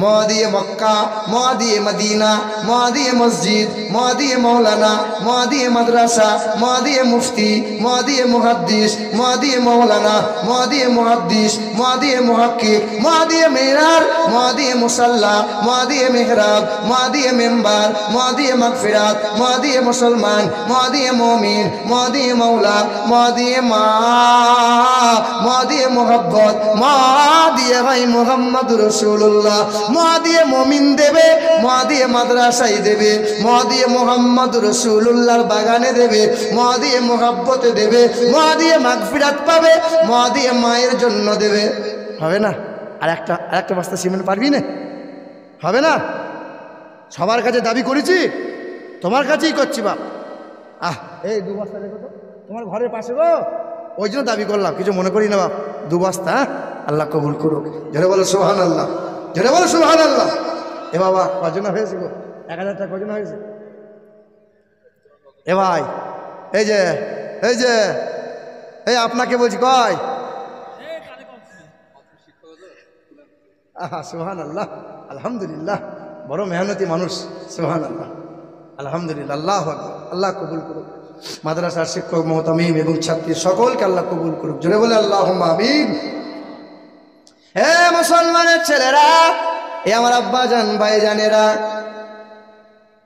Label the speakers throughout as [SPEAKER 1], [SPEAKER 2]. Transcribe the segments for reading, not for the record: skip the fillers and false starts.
[SPEAKER 1] মদিয়ে Mecca, মদিয়ে Medina, মদিয়ে মসজিদ, মদিয়ে মৌলানা, মদিয়ে মাদ্রাসা, মদিয়ে মুফতি, মদিয়ে মুহাদ্দিস, মদিয়ে মৌলানা, মদিয়ে মুহাদ্দিস, মদিয়ে মুহাক্কিক, মদিয়ে মিনার, মদিয়ে মুসাল্লা, মদিয়ে মেহরাব, মদিয়ে মেম্বার, মদিয়ে মাগফিরাত, মদিয়ে মুসলমান, মদিয়ে মুমিন, মদিয়ে মৌলা, মদিয়ে মা, মদিয়ে মোহাব্বত, মদিয়ে ভাই মুহাম্মদুর রাসূলুল্লাহ, মদিয়ে মুমিন দেবে, মদিয়ে মাদ্রাসায় দেবে, মদিয়ে মুহাম্মদুর রাসূলুল্লাহর বাগানে দেবে, মদিয়ে মোহাব্বতে দেবে, মদিয়ে মাগফিরাত পাবে, মদিয়ে মায়ের জন্য দেবে। হবে না? আর একটা বস্তা সিমেন্ট পারবি না? হবে না? সবার কাছে দাবি করেছি, তোমার কাছেই করছি বাপ। এই 2 বস্তা দেখো তো তোমার ঘরের পাশে গো, ওই জন্য দাবি করলাম, কিছু মনে করি না বাপ। 2 বস্তা, আল্লাহ কবুল করুক। জোরে বলো সুবহানাল্লাহ, জোরে বলো সুবহানাল্লাহ। এ বাবা কজন হয়েছে গো? 1000 টাকা কজন হয়েছে? এ ভাই এই যে এই আপনাকে বলছি কয়? সুবহানাল্লাহ, আলহামদুলিল্লাহ, বড় মেহনতি মানুষ। সুবহানাল্লাহ, আলহামদুলিল্লাহ, আল্লাহু আকবার। আল্লাহ কবুল করুক। মাদ্রাসার শিক্ষক মুহতামিম এবং ছাত্রী সকলকে আল্লাহ কবুল করুক। জোরে বলে আল্লাহুম্মা আমিন। হে মুসলমানের ছেলেরা, এ আমার আব্বা জান ভাই জানেরা,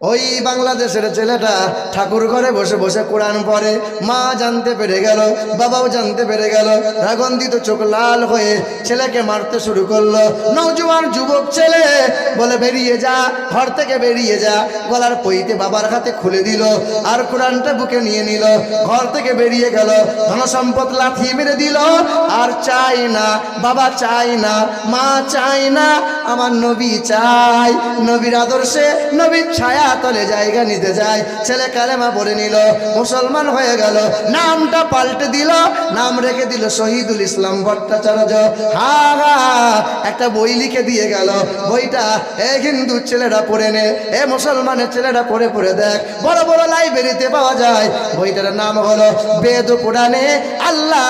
[SPEAKER 1] ওই বাংলাদেশের ছেলেটা ঠাকুর ঘরে বসে বসে কোরআন পড়ে, মা জানতে পেরে গেল, বাবাও জানতে পেরে গেল, রাগন্দিত চোখ লাল হয়ে ছেলেকে মারতে শুরু করলো। নওজোয়ান যুবক ছেলে বলে বেরিয়ে যা, ঘর থেকে বেরিয়ে যা। গলার পইতে বাবার হাতে খুলে দিল, আর কোরআনটা বুকে নিয়ে নিল, ঘর থেকে বেরিয়ে গেল। ধনসম্পদ লাথি মেরে দিল, আর চাই না বাবা, চাই না মা, চাই না, আমার নবী চাই। নবীর আদর্শে, নবীর ছায়া তলে জায়গা নিতে যায়। ছেলে কালেমা পড়ে নিল, মুসলমান হয়ে গেল। নামটা পাল্টে দিল, নাম রেখে দিল শহীদুল ইসলাম ভট্টাচার্য। একটা বই লিখে দিয়ে গেল, বইটা হিন্দু ছেলেরা পড়ে নে, মুসলমানের ছেলেরা পড়ে পড়ে দেখ, বড় বড় লাইব্রেরিতে পাওয়া যায়। বইটার নাম হলো বেদ পুরাণে আল্লাহ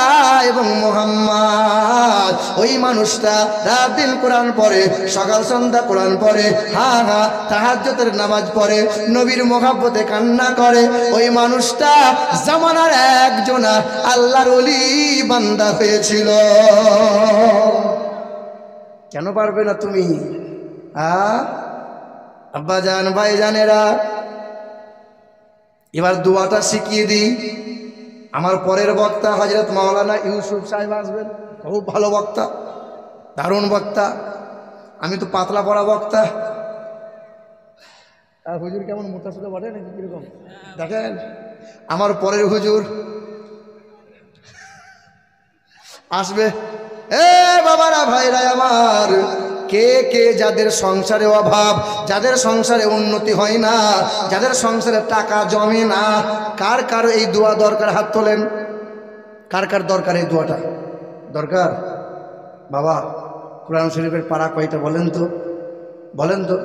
[SPEAKER 1] এবং মুহাম্মদ। ওই মানুষটা রাত দিন কোরআন পড়ে, সকাল সন্ধ্যা কোরআন পড়ে, তাহাজ্জুদের নামাজ পড়ে, নবীর মোহাব্বতে কান্না করে। ওই মানুষটা জামানার একজনা আল্লাহর ওলি বান্দা হয়েছিল। কেন পারবে না তুমি? আব্বা জান ভাই জানেরা, এবার দোয়াটা শিখিয়ে দিই। আমার পরের বক্তা হযরত মাওলানা ইউসুফ সাহেব আসবেন, খুব ভালো বক্তা, দারুণ বক্তা। আমি তো পাতলা পড়া বক্তা। হুজুর কেমন মোটা সোটা বটে নাকি কিরকম দেখেন? আমার পরের হুজুর আসবে। বাবারা ভাইরা আমার, কে কে যাদের সংসারে অভাব, যাদের সংসারে উন্নতি হয় না, যাদের সংসারে টাকা জমে না, কার কার এই দোয়া দরকার? হাত তোলেন। কার কার দরকার এই দোয়াটা? দরকার? বাবা কোরআন শরীফের পারা কয়টা বলেন তো? বলেন তো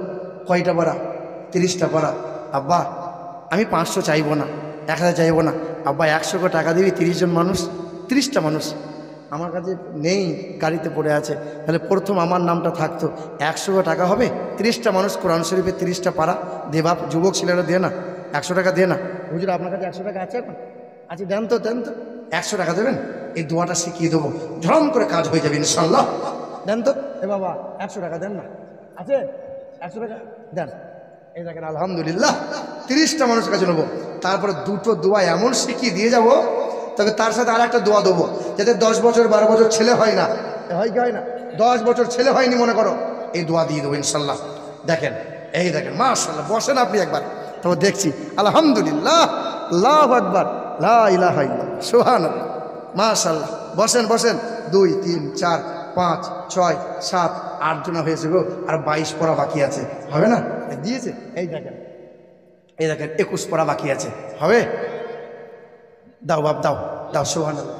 [SPEAKER 1] কয়টা পারা? 30টা পারা। আব্বা আমি 500 চাইবো না, 1000 চাইবো না। আব্বা 100 টাকা দিবি, 30 জন মানুষ, 30টা মানুষ। আমার কাছে নেই, গাড়িতে পড়ে আছে। তাহলে প্রথম আমার নামটা থাকতো, 100 টাকা হবে, 30টা মানুষ, কোরআন শরীফের 30টা পারা দে বাপ। যুবক ছেলেরা দে না, 100 টাকা দে না। হুজুর আপনার কাছে 100 টাকা আছে এখন? আচ্ছা দেন তো, দেন তো, 100 টাকা দেবেন, এই দোয়াটা শিখিয়ে দেবো, ঝরম করে কাজ হয়ে যাবে ইনশাল্লাহ। দেন তো। বাবা 100 টাকা দেন না, আছে 100 টাকা দেন। এই দেখেন আলহামদুলিল্লাহ, 30টা মানুষের কাছে নেবো। তারপরে 2টো দোয়া এমন শিখিয়ে দিয়ে যাব, তবে তার সাথে আর একটা দোয়া দেবো, যাতে 10 বছর 12 বছর ছেলে হয় না, হয় কি হয় না, 10 বছর ছেলে হয়নি মনে করো, এই দোয়া দিয়ে দেবো ইনশাল্লাহ। দেখেন, এই দেখেন মাশাআল্লাহ। বসেন আপনি একবার, তবে দেখছি। আলহামদুলিল্লাহ, আল্লাহু আকবার, লা ইলাহা ইল্লাল্লাহ, সুবহানাল্লাহ, মাশাআল্লাহ। বসেন বসেন। 2 3 4 5 6 7 8 জনা হয়েছে গো, আর 22 পড়া বাকি আছে, হবে না? দিয়েছে, এই দেখেন, এই দেখেন 21 পড়া বাকি আছে, হবে? দাও বাপ, দাও দাও, সুবহানাল্লাহ,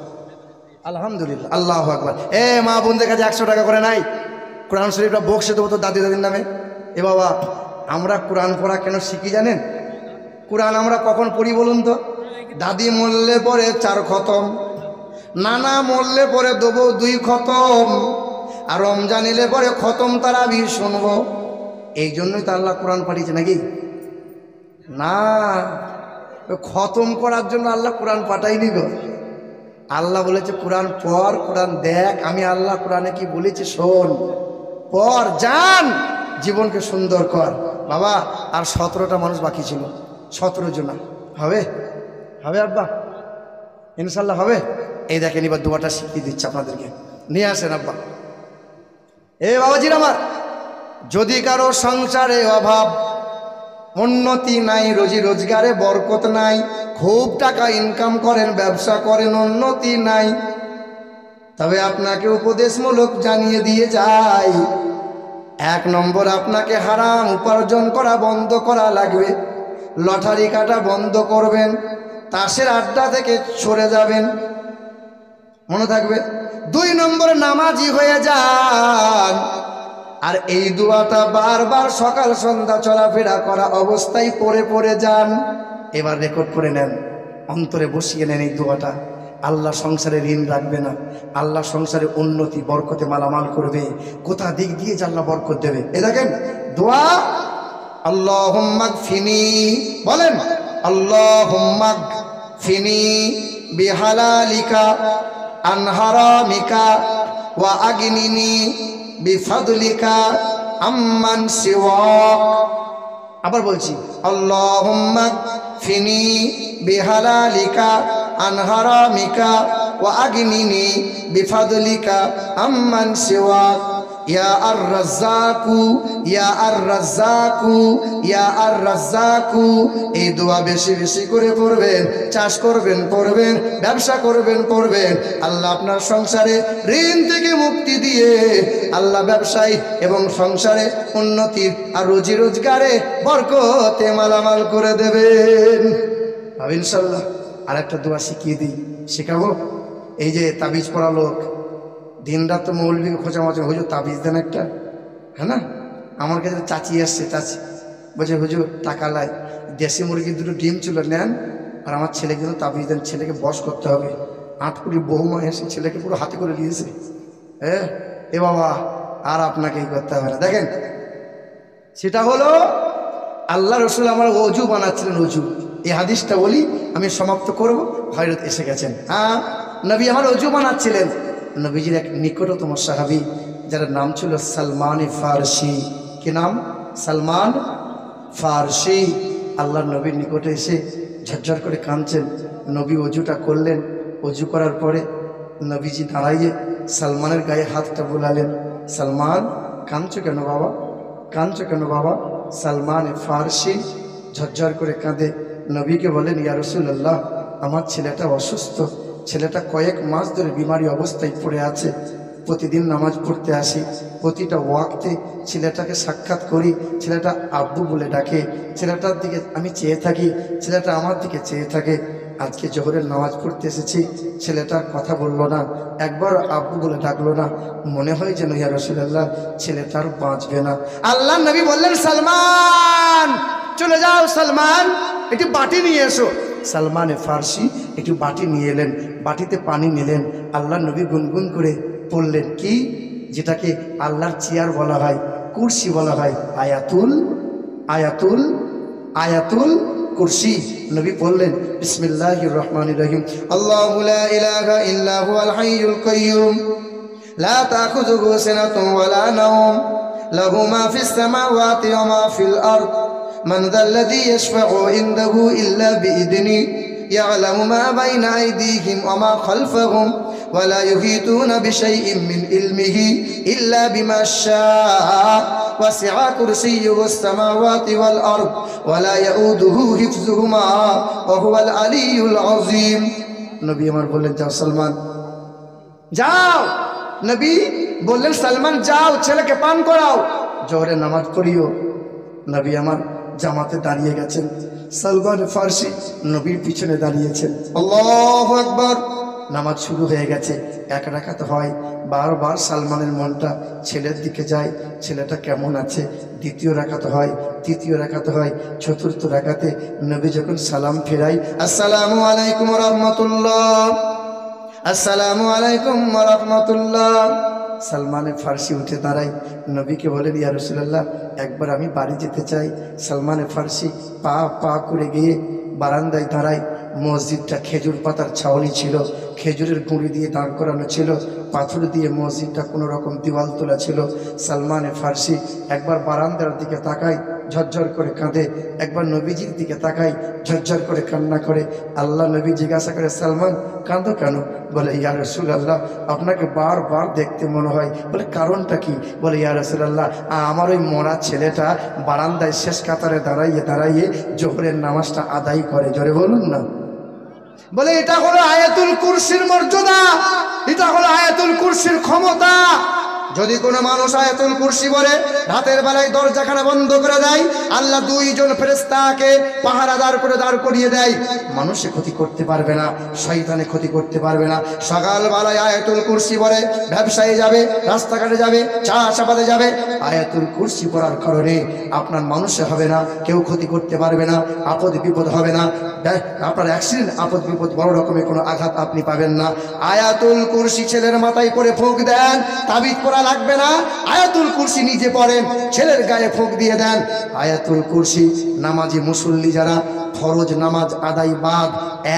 [SPEAKER 1] আলহামদুলিল্লাহ, আল্লাহু আকবার। মা বোনদের কাছে 100 টাকা করে নাই, কোরআন শরীফটা বক্সে দেবো তো দাদি দাদির নামে। বাবা আমরা কোরআন পড়া কেন শিখি জানেন? কোরআন আমরা কখন পড়ি বলুন তো? দাদি মরলে পরে 4 খতম, নানা মরলে পরে দেবো 2 খতম, আর রমজান এলে পরে খতম তারাবি শুনবো। এই জন্যই তো আল্লাহ কোরআন পাঠিয়েছে নাকি? না, খতম করার জন্য আল্লাহ কোরআন পাঠাইনি গো। আল্লাহ বলেছে কোরআন পড়, কোরআন দেখ, আমি আল্লাহ কোরআনে কি বলেছি শোন, পড়, জান, জীবনকে সুন্দর কর। বাবা আর 17টা মানুষ বাকি ছিল, 17 জন হবে, হবে আব্বা, ইনশাল্লাহ হবে। এই দেখেন এবার দোয়াটা শিখিয়ে দিচ্ছে আপনাদেরকে, নিয়ে আসেন আব্বা। এ বাবাজির আমার, যদি কারো সংসারে অভাব, উন্নতি নাই, রোজি রোজগারে বরকত নাই, খুব টাকা ইনকাম করেন, ব্যবসা করেন, উন্নতি নাই, তবে আপনাকে উপদেশমূলক জানিয়ে দিয়ে যাই, 1 নম্বর আপনাকে হারাম উপার্জন করা বন্ধ করা লাগবে, লটারি কাটা বন্ধ করবেন, তাসের আড্ডা থেকে সরে যাবেন, মনে থাকবে। 2 নম্বরে নামাজি হয়ে যান, আর এই দোয়াটা বারবার সকাল সন্ধ্যা চলাফেরা করা অবস্থায় পড়ে পড়ে যান। এবার রেকর্ড করে নেন, অন্তরে বসিয়ে নেন এই দোয়াটা। আল্লাহ সংসারে ঋণ রাখবে না, আল্লাহ সংসারে উন্নতি বরকতে মালামাল করবে, কোথা দিক দিয়ে যে আল্লাহ বরকত দেবে। এ দেখেন দোয়া, আল্লাহুম্মা গফিনি, বলেন আল্লাহুম্মা গফিনি বিহালালিকা আন হারামিকা ওয়া আগনিনি বিফাদলিকা আম্মান সিওয়াক। আবার বলছি, আল্লাহুম্মা গফিনি বিহালালিকা আন হারামিকা ওয়া আগনিনি বিফাদলিকা আম্মান সিওয়াক। ইয়া আর রাজ্জাকু, ইয়া আর রাজ্জাকু, ইয়া আর রাজ্জাকু। এই দোয়া বেশি বেশি করে পড়বেন, চাষ করবেন পড়বেন, ব্যবসা করবেন পড়বেন, আল্লাহ আপনার সংসারে ঋণ থেকে মুক্তি দিয়ে আল্লাহ ব্যবসায় এবং সংসারে উন্নতির আর রুজি রোজগারে বরকতে মালামাল করে দেবেন ইনশাআল্লাহ। আর একটা দোয়া শিখিয়ে দিই, শেখাবো। এই যে তাবিজ পড়া লোক দিন রাত তো মৌলবীকে খোঁজা মাঝে, হুজুর তাবিজ দেন একটা, হ্যাঁ না? আমার কাছে চাচি আসছে, চাচি বলছে হুজুর টাকা লাই, দেশি মুরগির 2টো ডিম ছিল নেন, আর আমার ছেলেকে কিন্তু তাবিজ দেন, ছেলেকে বশ করতে হবে। 8 কোটি বহুমা এসে ছেলেকে পুরো হাতে করে দিয়েছে। হ্যাঁ এ বাবা, আর আপনাকেই করতে হবে না। দেখেন সেটা হলো আল্লাহ রসুল আমার অজু বানাচ্ছিলেন, অজু। এই হাদিসটা বলি, আমি সমাপ্ত করব, হযরত এসে গেছেন। হ্যাঁ, নবী আমার অজু বানাচ্ছিলেন। নবীজির এক নিকটতম সাহাবী, যার নাম ছিল সালমান ফারসি। কি নাম? সালমান ফারসি। আল্লাহর নবীর নিকটে এসে ঝরঝর করে কাঁদছেন। নবী অজুটা করলেন, অজু করার পরে নবীজি দাঁড়াইয়ে সালমানের গায়ে হাতটা বোলালেন। সালমান, কাঁদছো কেন বাবা, কাঁদছো কেন বাবা? সালমান ফারসি ঝরঝর করে কাঁদে। নবীকে বলেন, ইয়া রাসূলুল্লাহ, আমার ছেলেটা অসুস্থ, ছেলেটা কয়েক মাস ধরে বিমারি অবস্থায় পড়ে আছে। প্রতিদিন নামাজ পড়তে আসি, প্রতিটা ওয়াক্তে ছেলেটাকে সাক্ষাৎ করি, ছেলেটা আব্বু বলে ডাকে, ছেলেটার দিকে আমি চেয়ে থাকি, ছেলেটা আমার দিকে চেয়ে থাকে। আজকে জোহরের নামাজ পড়তে এসেছি, ছেলেটার কথা বললো না, একবার আব্বু বলে ডাকলো না, মনে হয় যেন ইয়া রাসূলুল্লাহ ছেলেটার বাঁচবে না। আল্লাহ নবী বললেন, সালমান চলে যাও, সালমান একটু বাটি নিয়ে এসো। সালমান ফারসি একটু বাটি নিয়ে এলেন, বাটিতে পানি নিলেন। আল্লাহ নবী গুনগুন করে পড়লেন কি, যেটাকে আল্লাহর চেয়ার বলা হয়, কুরসি বলা হয়, আয়াতুল আয়াতুল আয়াতুল কুরসি। নবী বললেন, বিসমিল্লাহির রহমানির রহিম, আল্লাহু লা ইলাহা ইল্লা হুয়াল হাইয়ুল কাইয়্যুম লা তাখুযুহু সিনাতুন ওয়ালা নাওম লাহু মা ফিস সামাওয়াতি ওয়া মা ফিল আরদ মান যাল্লাযী ইয়াশফা'ু ইনদাহু ইল্লা বিইذনি ইয়া'লামু মা বাইনা আইদিহিম ওয়া মা খালফাহুম ওয়া লা ইউহীতুনা বিশাইইন মিন ইলমিহি ইল্লা বিমা শাআ ওয়াসি'a কুরসিয়্যুহু আস-সামাওয়াতি ওয়াল আরদ ওয়া লা ইয়াউদুহু হিফযুহুমা ওয়া হুয়াল আলিয়্যুল আযীম। নবী আমার বললেন, যাও সালমান যাও। নবী বললেন, সালমান যাও, ছেলেকে পান করাও, জোহরের নামাজ পড়িও। নবী আমার জামাতে দাঁড়িয়ে গেছেন, সালমান ফারসি নবীর পিছনে দাঁড়িয়েছেন। আল্লাহু আকবার। নামাজ শুরু হয়ে গেছে, 1 রাকাত হয়। বারবার সালমানের মনটা ছেলের দিকে যায়, ছেলেটা কেমন আছে। 2য় রাকাত হয়, 3য় রাকাত হয়, 4র্থ রাকাতে নবী যখন সালাম ফেরাই, আসসালামু আলাইকুম ওয়া রাহমাতুল্লাহ, আসসালামু আলাইকুম ওয়া রাহমাতুল্লাহ, সালমানে ফার্সি উঠে দাঁড়ায়, নবীকে বলেন ইয়া রাসূলুল্লাহ একবার আমি বাড়ি যেতে চাই। সালমানে ফার্সি পা পা করে গিয়ে বারান্দায় দাঁড়ায়। মসজিদটা খেজুর পাতার ছাউনি ছিল, খেজুরের গুঁড়ি দিয়ে দাঁড় করানো ছিল, পাথর দিয়ে মসজিদটা কোনো রকম দেওয়াল তোলা ছিল। সালমানে ফার্সি একবার বারান্দার দিকে তাকায়, ঝরঝর করে কাঁদে, একবার নবীজির দিকে তাকায়, ঝরঝর করে কান্না করে। আল্লাহ নবী জিজ্ঞাসা করে সালমান কাঁদো কেন? বলে ইয়া রাসূলুল্লাহ আপনাকে বারবার দেখতে মনে হয়। বলে কারণটা কি? বলে ইয়া রাসূলুল্লাহ আমার ওই মরা ছেলেটা বারান্দায় শেষ কাতারে দাঁড়াইয়ে দাঁড়াইয়ে জোহরের নামাজটা আদায় করে। জোরে বলুন না। বলে এটা হলো আয়াতুল কুরসির মর্যাদা, এটা হলো আয়াতুল কুরসির ক্ষমতা। যদি কোনো মানুষ আয়াতুল কুরসি বলে রাতের বেলায় দরজাখানা বন্ধ করে দেয়, আল্লাহ দুইজন ফেরেশতাকে পাহারাদার করে দাঁড় করিয়ে দেয়। মানুষে ক্ষতি করতে পারবে না, শয়তানে ক্ষতি করতে পারবে না। সকালবেলায় আয়াতুল কুরসি বলে ব্যবসায়ী যাবে, রাস্তাঘাটে যাবে, চা চাপাতে যাবে, আয়াতুল কুরসি পড়ার কারণে আপনার মানুষে হবে না, কেউ ক্ষতি করতে পারবে না, আপদ বিপদ হবে না, আপনার অ্যাক্সিডেন্ট আপদ বিপদ বড় রকমের কোনো আঘাত আপনি পাবেন না। আয়াতুল কুরসি ছেলের মাথায় করে ফুঁক দেন, তাবিজ পড়া লাগবে না। আয়াতুল কুরসি নিজে পড়েন, ছেলের গায়ে ফুঁক দিয়ে দেন। আয়াতুল কুরসি নামাজি মুসল্লি যারা ফরজ নামাজ আদায় বাদ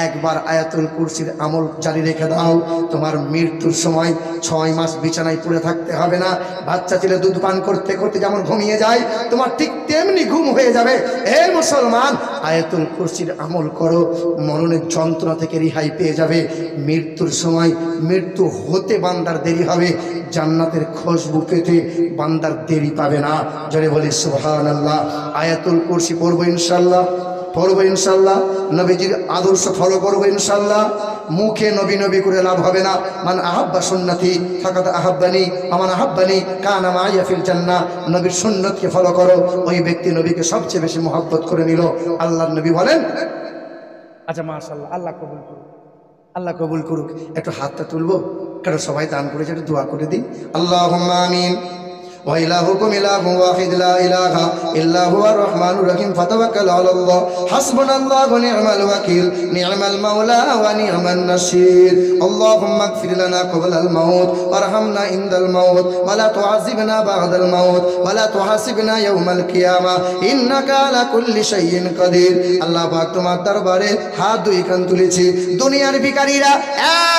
[SPEAKER 1] একবার আয়াতুল কুরসির আমল জারি রেখে দাও, তোমার মৃত্যুর সময় 6 মাস বিছানায় পড়ে থাকতে হবে না। বাচ্চা ছেলে দুধ পান করতে করতে যেমন ঘুমিয়ে যায়, তোমার ঠিক তেমনি ঘুম হয়ে যাবে। এ মুসলমান আয়াতুল কুরসির আমল করো, মরণের যন্ত্রণা থেকে রেহাই পেয়ে যাবে। মৃত্যুর সময় মৃত্যু হতে বান্দার দেরি হবে, জান্নাতের খুশবু পেতে বান্দার দেরি পাবে না। জোরে বলি সুবহানাল্লাহ। আয়াতুল কুরসি পড়বো ইনশাআল্লাহ, পড়বো ইনশাআল্লাহ। নবীজির আদর্শ ফলো করবো ইনশাআল্লাহ। মুখে নবী নবী করে লাভ হবে না। মান আহাব্বা সুন্নতি ফাকাদ আহাব্বানি আমান আহাব্বানি কানা মাইয়া ফিল জান্নাহ। নবীর সুন্নতকে ফলো করো, ওই ব্যক্তি নবীকে সবচেয়ে বেশি মহব্বত করে নিল। আল্লাহর নবী বলেন। আচ্ছা মাশাআল্লাহ, আল্লাহ কবুল করুক, আল্লাহ কবুল করুক। একটু হাতটা তুলবো, কারণ সবাই দান করেছে, একটু দোয়া করে দিই। আল্লাহুম্মা আমিন। وإلهكم إله واحد لا إله إلا هو الرحمن الرحيم فتوكل على الله حسبنا الله ونعم الوكيل نعم المولى ونعم النصير اللهم اغفر لنا قبل الموت وارحمنا عند الموت ولا تعذبنا بعد الموت ولا تحاسبنا يوم القيامة إنك على كل شيء قدير। আল্লাহ পাক তোমার দরবারে হাত দুই কান তুলেছি। দুনিয়ার ভিখারীরা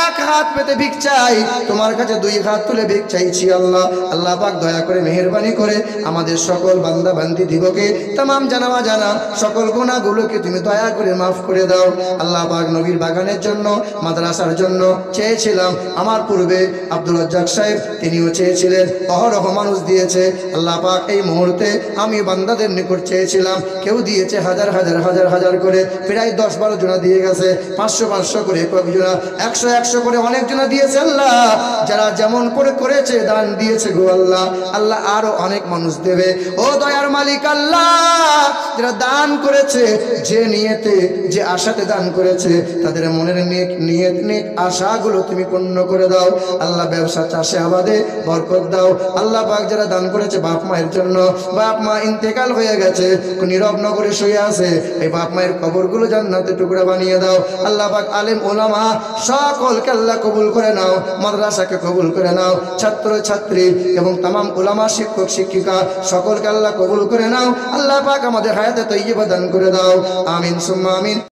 [SPEAKER 1] এক হাত পেতে ভিক চাই, তোমার কাছে দুই হাত তুলে ভিক চাইছি। আল্লাহ আল্লাহ পাক দয়া করে মেহেরবানি করে আমাদের সকল বান্দা বান্দি দিবকে तमाम জানা অজানা সকল গুনাহগুলোকে তুমি দয়া করে মাফ করে দাও। আল্লাহ পাক নবীর বাগানের জন্য, মাদ্রাসার জন্য চেয়েছিলাম, আমার পূর্বে আব্দুল রাজ্জাক সাহেব তিনিও চেয়েছিলেন, অহরহ মানুষ দিয়েছে। আল্লাহ পাক এই মুহূর্তে আমি বান্দাদের নিকট চেয়েছিলাম, কেউ দিয়েছে হাজার হাজার হাজার হাজার করে, প্রায় 10-12 জনা দিয়ে গেছে, 500-500 করে কয়েকজনা, 100-100 করে অনেক জনা দিয়েছে। আল্লাহ যারা যেমন করে করেছে দান দিয়েছে গো আল্লাহ, আল্লাহ আরো অনেক মানুষ দেবে। ও দয়ার মালিক আল্লাহ, যারা দান করেছে যে নিয়তে যে আশাতে দান করেছে, তাদের মনের নিয়ত নেক আশাগুলো তুমি পূর্ণ করে দাও। আল্লাহ ব্যবসা চাষে আবাদে বরকত দাও। আল্লাহ পাক যারা দান করেছে বাপ মায়ের জন্য, বাপ মা ইন্তেকাল হয়ে গেছে, নীরব নগরে শুয়ে আছে, এই বাপ মায়ের কবরগুলো জান্নাতে টুকরা বানিয়ে দাও। আল্লাহ পাক আলেম ওলামা সকলকে আল্লাহ কবুল করে নাও, মাদ্রাসাকে কবুল করে নাও, ছাত্র ছাত্রী এবং तमाम উলামা শিক্ষক শিক্ষিকা সকলকে আল্লাহ কবুল করে নাও। আল্লাহ পাক আমাদের হায়াতে তৈয়বা দান করে দাও। আমিন সুম্মা আমিন।